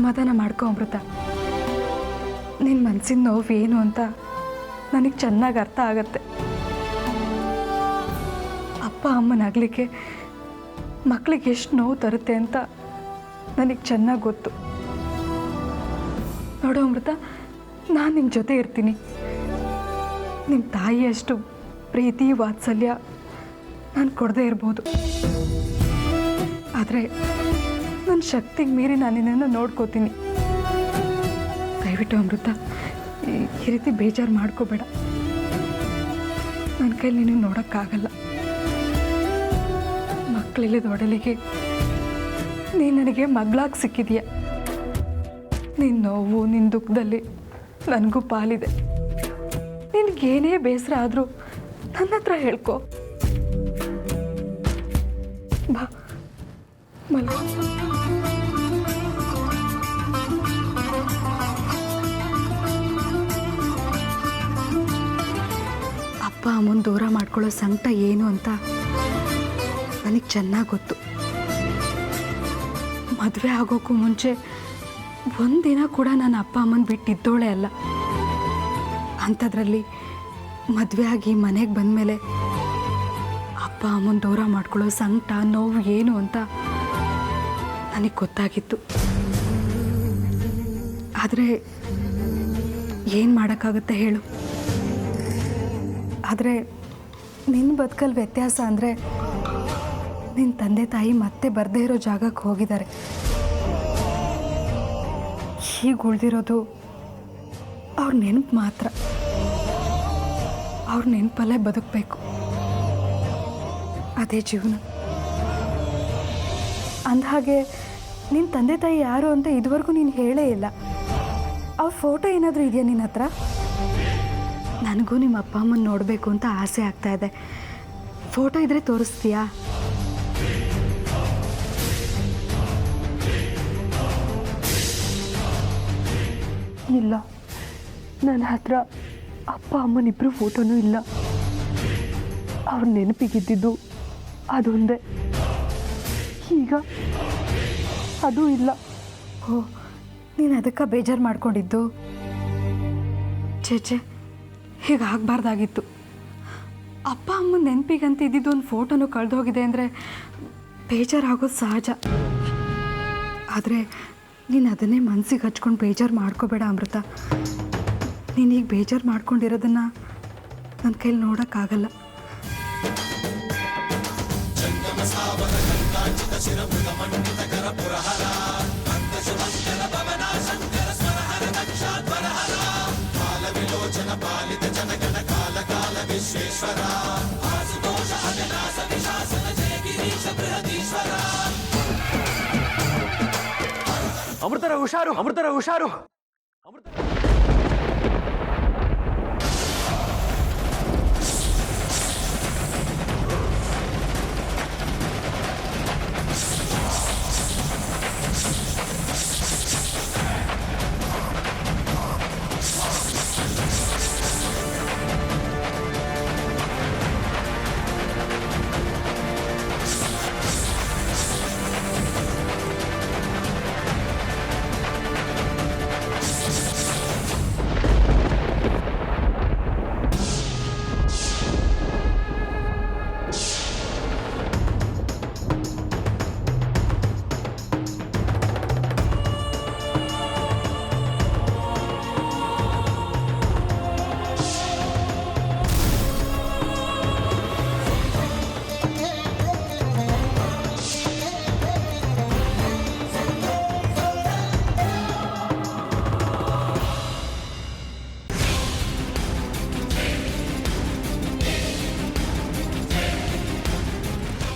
ಸಮಾಧಾನ ಮಾಡ್ಕೊ ಅಮೃತ. ನಿನ್ನ ಮನಸ್ಸಿನ ನೋವು ಏನು ಅಂತ ನನಗೆ ಚೆನ್ನಾಗಿ ಅರ್ಥ ಆಗತ್ತೆ. ಅಪ್ಪ ಅಮ್ಮನಾಗಲಿಕ್ಕೆ ಮಕ್ಕಳಿಗೆ ಎಷ್ಟು ನೋವು ತರುತ್ತೆ ಅಂತ ನನಗೆ ಚೆನ್ನಾಗಿ ಗೊತ್ತು. ನೋಡು ಅಮೃತ, ನಾನು ನಿಮ್ಮ ಜೊತೆ ಇರ್ತೀನಿ. ನಿಮ್ಮ ತಾಯಿಯಷ್ಟು ಪ್ರೀತಿ ವಾತ್ಸಲ್ಯ ನಾನು ಕೊಡದೇ ಇರ್ಬೋದು, ಆದರೆ ನನ್ನ ಶಕ್ತಿಗೆ ಮೀರಿ ನಾನು ನಿನ್ನನ್ನು ನೋಡ್ಕೋತೀನಿ. ದಯವಿಟ್ಟು ಅಮೃತ, ಈ ರೀತಿ ಬೇಜಾರು ಮಾಡ್ಕೋಬೇಡ. ನನ್ನ ಕೈಲಿ ನೀನು ನೋಡೋಕ್ಕಾಗಲ್ಲ. ಮಕ್ಕಳಿಲ್ಲದ ಒಡಲಿಗೆ ನೀನು ನನಗೆ ಮಗಳಾಗಿ ಸಿಕ್ಕಿದೀಯ. ನಿನ್ನ ನೋವು, ನಿನ್ನ ದುಃಖದಲ್ಲಿ ನನಗೂ ಪಾಲಿದೆ. ನಿನಗೇನೇ ಬೇಸರ ಆದರೂ ನನ್ನ ಹತ್ರ ಹೇಳ್ಕೊ. ಬಾ ಮಲ್ಕೊ. ಅಪ್ಪ ಅಮ್ಮನ ದೂರ ಮಾಡ್ಕೊಳ್ಳೋ ಸಂಕಟ ಏನು ಅಂತ ನನಗೆ ಚೆನ್ನಾಗಿ ಗೊತ್ತು. ಮದುವೆ ಆಗೋಕ್ಕೂ ಮುಂಚೆ ಒಂದಿನ ಕೂಡ ನಾನು ಅಪ್ಪ ಅಮ್ಮನ ಬಿಟ್ಟಿದ್ದೋಳೆ ಅಲ್ಲ. ಅಂಥದ್ರಲ್ಲಿ ಮದುವೆ ಆಗಿ ಮನೆಗೆ ಬಂದಮೇಲೆ ಅಪ್ಪ ಅಮ್ಮನ ದೂರ ಮಾಡ್ಕೊಳ್ಳೋ ಸಂಕಟ ನೋವು ಏನು ಅಂತ ನನಗೆ ಗೊತ್ತಾಗಿತ್ತು. ಆದರೆ ಏನು ಮಾಡೋಕ್ಕಾಗುತ್ತೆ ಹೇಳು? ಆದರೆ ನಿನ್ನ ಬದುಕಲ್ಲಿ ವ್ಯತ್ಯಾಸ ಅಂದರೆ ನಿನ್ನ ತಂದೆ ತಾಯಿ ಮತ್ತೆ ಬರದೇ ಇರೋ ಜಾಗಕ್ಕೆ ಹೋಗಿದ್ದಾರೆ. ಹೀಗೆ ಉಳಿದಿರೋದು ಅವ್ರ ನೆನಪು ಮಾತ್ರ. ಅವ್ರ ನೆನಪಲ್ಲೇ ಬದುಕಬೇಕು, ಅದೇ ಜೀವನ. ಅಂದಹಾಗೆ ನಿನ್ನ ತಂದೆ ತಾಯಿ ಯಾರು ಅಂತ ಇದುವರೆಗೂ ನೀನು ಹೇಳೇ ಇಲ್ಲ. ಅವ್ರ ಫೋಟೋ ಏನಾದರೂ ಇದೆಯಾ ನಿನ್ನ ಹತ್ರ? ನನಗೂ ನಿಮ್ಮ ಅಪ್ಪ ಅಮ್ಮನ ನೋಡಬೇಕು ಅಂತ ಆಸೆ ಆಗ್ತಾ ಇದೆ. ಫೋಟೋ ಇದ್ದರೆ ತೋರಿಸ್ತೀಯಾ? ಇಲ್ಲ, ನನ್ನ ಹತ್ರ ಅಪ್ಪ ಅಮ್ಮನಿಬ್ಬರು ಫೋಟೋನೂ ಇಲ್ಲ. ಅವ್ರ ನೆನಪಿಗಿದ್ದಿದ್ದು ಅದೊಂದೇ. ಈಗ ಅದೂ ಇಲ್ಲ. ಓ, ನೀನು ಅದಕ್ಕೆ ಬೇಜಾರು ಮಾಡ್ಕೊಂಡಿದ್ದು? ಚೇಚೆ, ಹೀಗಾಗಬಾರ್ದಾಗಿತ್ತು. ಅಪ್ಪ ಅಮ್ಮನ ನೆನಪಿಗಂತ ಇದ್ದಿದ್ದು ಒಂದು ಫೋಟೋನು ಕಳೆದೋಗಿದೆ ಅಂದರೆ ಬೇಜಾರಾಗೋದು ಸಹಜ. ಆದರೆ ನೀನು ಅದನ್ನೇ ಮನಸ್ಸಿಗೆ ಹಚ್ಕೊಂಡು ಬೇಜಾರು ಮಾಡ್ಕೋಬೇಡ ಅಮೃತ. ನೀನೀಗ ಬೇಜಾರು ಮಾಡ್ಕೊಂಡಿರೋದನ್ನು ನನ್ನ ಕೈಲಿ ನೋಡೋಕ್ಕಾಗಲ್ಲ. ಅಮೃತರ ಹುಷಾರು, ಅಮೃತರ ಹುಷಾರು. ಅಮೃತ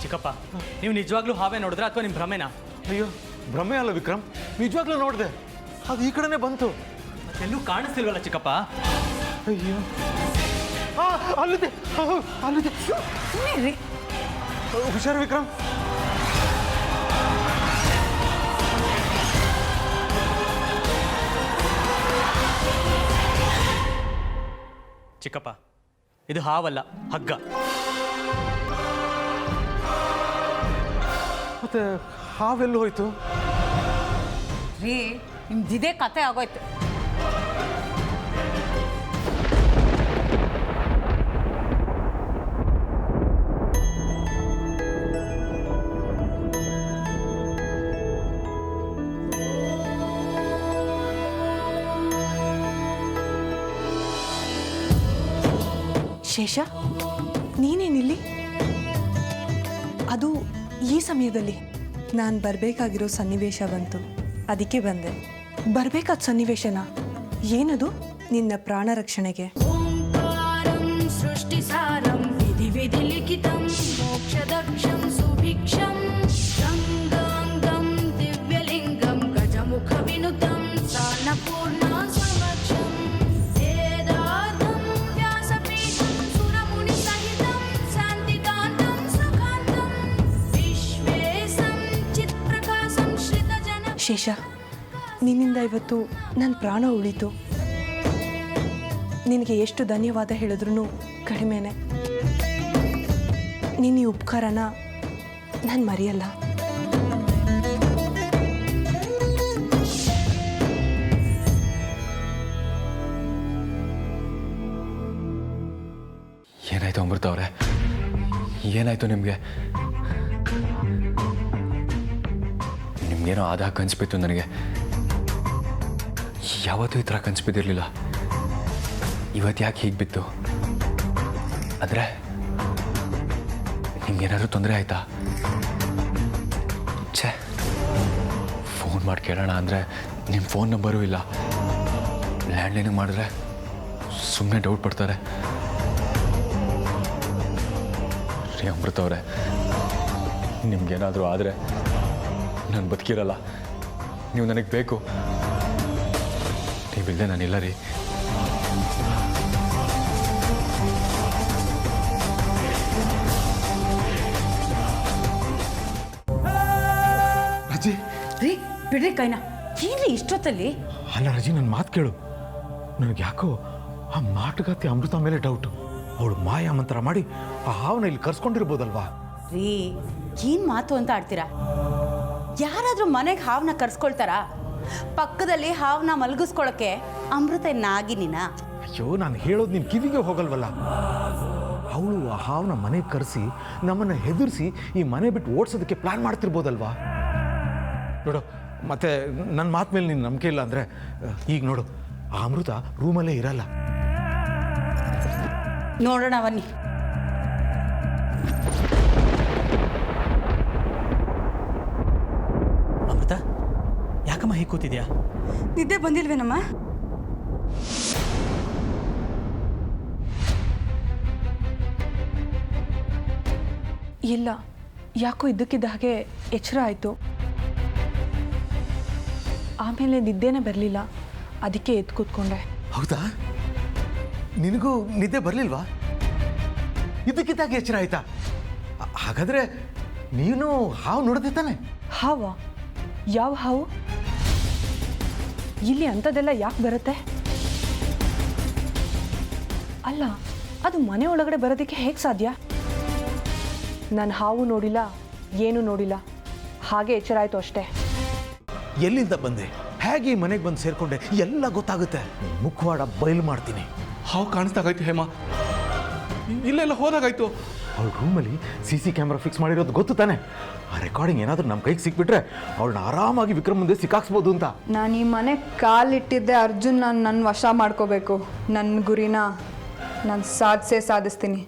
ಚಿಕ್ಕಪ್ಪ, ನೀವು ನಿಜವಾಗ್ಲೂ ಹಾವೇ ನೋಡಿದ್ರೆ ಅಥವಾ ನಿಮ್ಮ ಭ್ರಮೆನಾ? ಅಯ್ಯೋ, ಭ್ರಮೆ ಅಲ್ಲ ವಿಕ್ರಮ್, ನಿಜವಾಗ್ಲೂ ನೋಡಿದೆ. ಅದು ಈ ಕಡೆನೇ ಬಂತು. ಎಲ್ಲೂ ಕಾಣಿಸ್ತಿಲ್ವಲ್ಲ ಚಿಕ್ಕಪ್ಪ? ಅಯ್ಯೋ, ಅಲ್ಲಿದೆ ಅಲ್ಲಿದೆ. ಹುಷಾರು ವಿಕ್ರಮ್. ಚಿಕ್ಕಪ್ಪ, ಇದು ಹಾವಲ್ಲ, ಹಗ್ಗ. ಮತ್ತೆ ಹಾವೆಲ್ಲೂ ಹೋಯ್ತು? ರೀ, ನಿಮ್ದಿದೇ ಕತೆ ಆಗೋಯ್ತು. ಶೇಷ, ನೀನೇನಿಲ್ಲಿ? ಅದು ಈ ಸಮಯದಲ್ಲಿ ನಾನು ಬರಬೇಕಾಗಿರೋ ಸನ್ನಿವೇಶ ಬಂತು, ಅದಕ್ಕೆ ಬಂದೆ. ಬರಬೇಕಾದ ಸನ್ನಿವೇಶನ ಏನದು? ನಿನ್ನ ಪ್ರಾಣ ರಕ್ಷಣೆಗೆ. ಓಂಕಾರಂ ಸೃಷ್ಟಿಸಾರಂ ವಿಧಿ ವಿಧಿ ಲಿಖಿತಂ ಮೋಕ್ಷದಕ್ಷಂ ಸುಭಿಕ್ಷಂ ಗಂಗಾಂಗಂ ದಿವ್ಯಲಿಂಗಂ ಗಜಮುಖ ವಿನುತಂ ಸಾನ್ನಪೂರ್ಣ ಸಮಕ್ಷಂ ವೇದಾರ್ಥಂ ವ್ಯಾಸಪೀಠಂ ಸುರಮುನಿ ಸಹಿತಂ ಶಾಂತಿಕಾಂತಂ ಸುಖಾಂತಂ ವಿಶ್ವೇಶಂ ಚಿತ್ಪ್ರಕಾಶಂ ಶ್ರಿತಜನ. ಶೇಷ, ನಿನ್ನಿಂದ ಇವತ್ತು ನನ್ನ ಪ್ರಾಣ ಉಳಿತು. ನಿನಗೆ ಎಷ್ಟು ಧನ್ಯವಾದ ಹೇಳಿದ್ರೂ ಕಡಿಮೆನೆ. ನಿನ್ನ ಈ ಉಪಕಾರನ ನಾನು ಮರೆಯಲ್ಲ. ಏನಾಯ್ತು ಅಮೃತ ಅವರೇ? ಏನಾಯ್ತು ನಿಮಗೆ? ನಿಮ್ಗೇನೋ ಆದ ಕನ್ಸ್ಬಿತ್ತು ನನಗೆ. ಯಾವತ್ತೂ ಈ ಥರ ಕನ್ಸ್ಬಿದ್ದಿರಲಿಲ್ಲ. ಇವತ್ತು ಯಾಕೆ ಹೀಗೆ ಬಿತ್ತು? ಅಂದರೆ ನಿಮ್ಗೇನಾದರೂ ತೊಂದರೆ ಆಯಿತಾ? ಛೇ, ಫೋನ್ ಮಾಡಿ ಕೇಳೋಣ ಅಂದರೆ ನಿಮ್ಮ ಫೋನ್ ನಂಬರೂ ಇಲ್ಲ. ಲ್ಯಾಂಡ್ಲೈನಿಗೆ ಮಾಡಿದ್ರೆ ಸುಮ್ಮನೆ ಡೌಟ್ ಪಡ್ತಾರೆ. ರೀ ಅಮೃತ ಅವರೇ, ನಿಮ್ಗೇನಾದರೂ ಆದರೆ ನಾನು ಬದುಕಿರಲ್ಲ. ನೀವು ನನಗೆ ಬೇಕು. ನೀವಿಲ್ಲದೆ ನಾನಿಲ್ಲ ರೀ. ರಜಿ, ರೀ ಬಿಡ್ರಿ ಕೈನ. ಏನ್ರಿ ಇಷ್ಟೊತ್ತಲ್ಲಿ? ಅಲ್ಲ ರಜಿ, ನನ್ನ ಮಾತು ಕೇಳು. ನನಗೆ ಯಾಕೋ ಆ ಮಾಟುಗಾತಿ ಅಮೃತ ಮೇಲೆ ಡೌಟು. ಅವಳು ಮಾಯಾ ಮಂತ್ರ ಮಾಡಿ ಆ ಹಾವನ್ನ ಇಲ್ಲಿ ಕರ್ಸ್ಕೊಂಡಿರ್ಬೋದಲ್ವಾ? ರೀ ಏನ್ ಮಾತು ಅಂತ ಆಡ್ತೀರಾ? ಯಾರಾದ್ರೂ ಮನೆಗೆ ಹಾವನ್ನ ಕರ್ಸ್ಕೊಳ್ತಾರಾ? ಪಕ್ಕದಲ್ಲಿ ಹಾವನ್ನ ಮಲಗಿಸ್ಕೊಳಕ್ಕೆ ಅಮೃತ ನಾಗಿನಿನ? ಅಯ್ಯೋ, ನಾನು ಹೇಳೋದು ನಿನ್ನ ಕಿವಿಗೆ ಹೋಗಲ್ವಲ್ಲ. ಅವಳು ಆ ಹಾವನ್ನ ಮನೆಗೆ ಕರೆಸಿ ನಮ್ಮನ್ನು ಹೆದರಿಸಿ ಈ ಮನೆ ಬಿಟ್ಟು ಓಡಿಸೋದಕ್ಕೆ ಪ್ಲಾನ್ ಮಾಡ್ತಿರ್ಬೋದಲ್ವಾ? ನೋಡು, ಮತ್ತೆ ನನ್ನ ಮಾತು ಮೇಲೆ ನಿನ್ನ ನಂಬಿಕೆ ಇಲ್ಲ ಅಂದರೆ ಈಗ ನೋಡು, ಆ ಅಮೃತ ರೂಮಲ್ಲೇ ಇರಲ್ಲ. ನೋಡೋಣ ಬನ್ನಿ. ಅಮೃತ, ಯಾಕಮ್ಮ ಹೀಗೆ ಕೂತಿದ್ಯಾ? ನಿದ್ದೆ ಬಂದಿಲ್ವೇನಮ್ಮ? ಇಲ್ಲ, ಯಾಕೋ ಇದ್ದಕ್ಕಿದ್ದ ಹಾಗೆ ಎಚ್ಚರ ಆಯಿತು. ಆಮೇಲೆ ನಿದ್ದೆನೇ ಬರಲಿಲ್ಲ, ಅದಕ್ಕೆ ಎದ್ದು ಕೂತ್ಕೊಂಡೆ. ಹೌದಾ? ನಿನಗೂ ನಿದ್ದೆ ಬರಲಿಲ್ವಾ? ಇದಕ್ಕಿದ್ದಾಗ ಎಚ್ಚರ ಆಯ್ತಾ? ಹಾಗಾದರೆ ನೀನು ಹಾವು ನೋಡಿದೆ ತಾನೆ? ಹಾವ? ಯಾವ ಹಾವು? ಇಲ್ಲಿ ಅಂಥದ್ದೆಲ್ಲ ಯಾಕೆ ಬರುತ್ತೆ? ಅಲ್ಲ, ಅದು ಮನೆ ಒಳಗಡೆ ಬರೋದಕ್ಕೆ ಹೇಗೆ ಸಾಧ್ಯ? ನಾನು ಹಾವು ನೋಡಿಲ್ಲ, ಏನೂ ನೋಡಿಲ್ಲ, ಹಾಗೆ ಎಚ್ಚರ ಆಯಿತು ಅಷ್ಟೇ. ಎಲ್ಲಿಂದ ಬಂದೆ, ಹೇಗೆ ಈ ಮನೆಗೆ ಬಂದು ಸೇರಿಕೊಂಡೆ ಎಲ್ಲ ಗೊತ್ತಾಗುತ್ತೆ. ಮುಖವಾಡ ಬಯಲು ಮಾಡ್ತೀನಿ. ಹಾವು ಕಾಣಿಸ್ದಾಗಾಯ್ತು ಹೇಮ, ಇಲ್ಲೆಲ್ಲ ಹೋದಾಗಾಯ್ತು. ಅವಳ ರೂಮಲ್ಲಿ CC ಕ್ಯಾಮ್ರಾ ಫಿಕ್ಸ್ ಮಾಡಿರೋದು ಗೊತ್ತು ತಾನೆ? ಆ ರೆಕಾರ್ಡಿಂಗ್ ಏನಾದರೂ ನಮ್ಮ ಕೈಗೆ ಸಿಕ್ಬಿಟ್ರೆ ಅವಳನ್ನ ಆರಾಮಾಗಿ ವಿಕ್ರಮ್ ಮುಂದೆ ಸಿಕ್ಕಾಕ್ಸ್ಬೋದು ಅಂತ. ನಾನು ಈ ಮನೆ ಕಾಲಿಟ್ಟಿದ್ದೆ ಅರ್ಜುನ್ ನನ್ನ ವಶ ಮಾಡ್ಕೋಬೇಕು. ನನ್ನ ಗುರಿನ ನಾನು ಸಾಧಿಸ್ತೀನಿ.